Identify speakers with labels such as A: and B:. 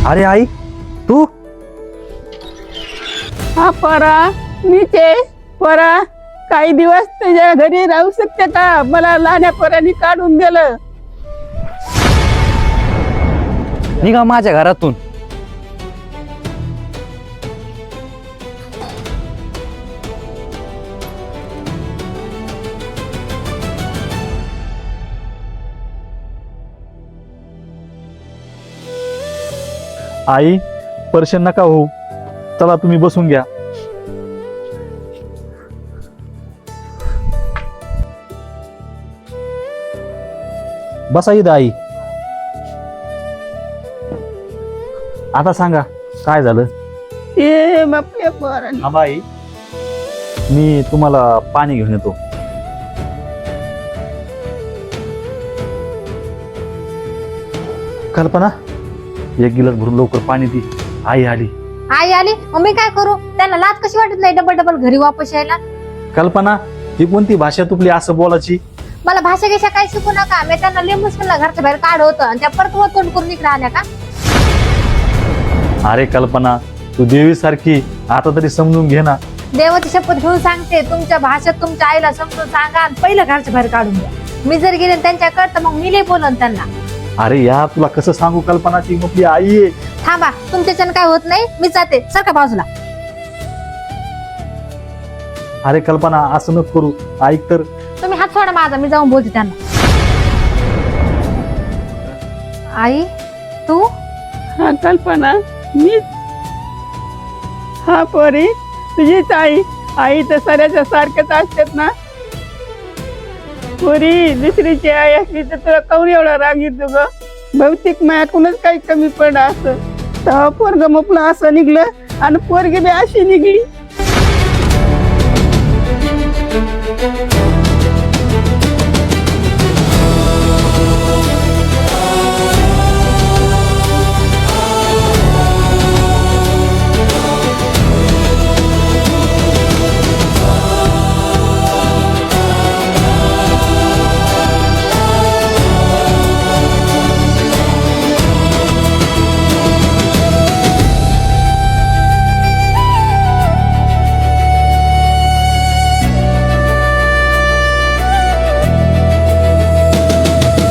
A: अरे आई तू
B: हा परा मीचे परा काही दिवस तुझ्या घरी राहू शकते का? मला लहान्या पोरांनी काढून दिलं.
A: निघा माझ्या घरातून.
C: आई परेशान नका हो, चला तुम्ही बसून घ्या. बसा इथं आई. आता सांगा काय झालं.
B: ते बापल्या पोरांनी
C: थांबा आई, मी तुम्हाला पाणी घेऊन येतो. कल्पना एक गिलास भरून लवकर पाणी दे. आई आली.
D: आई आली मग मी काय करू? त्यांना लाज कशी वाटत नाही डबल डबल घरी वापस यायला?
C: कल्पना ही कोणती भाषा तुपली असं बोलायची?
D: मला भाषा घेशा काही शिकू नका. मी त्यांना लिंबूच म्हणला घरच्या बाहेर काढ होतं आणि त्या परत तोंड करून इकडे आल्या का?
C: अरे कल्पना तू देवी सारखी, आता तरी समजून घे ना.
D: देवाची शपथ घेऊन सांगते, तुमच्या भाषेत तुमच्या आईला समजून सांगा आणि पहिलं घरच्या बाहेर काढून द्या. मी जर गेले त्यांच्याकडे तर मग मी नाही बोलन त्यांना.
C: अरे या तुला कसं सांगू कल्पना, ती आपली आई आहे.
D: थांबा, तुमच्याच्यानं काय होत नाही, मी जाते सारखा बाजूला.
C: अरे कल्पना असं नको करू, ऐक तर.
D: तुम्ही हात सोडा माझा, मी जाऊन बोलते त्यांना. आई तू
B: हा कल्पना मीच. हा पोरी तुझीच आई. आई तर सऱ्याच्या सारख्याच असतात ना. पोरी दुसरीची आई असली तर तुला काऊन एवढा राग येतो ग? भौतिक मायाकूनच काही कमी पडलं असं. तेव्हा पोरग मुपलं असं निघलं आणि पोरगी बी अशी निघली.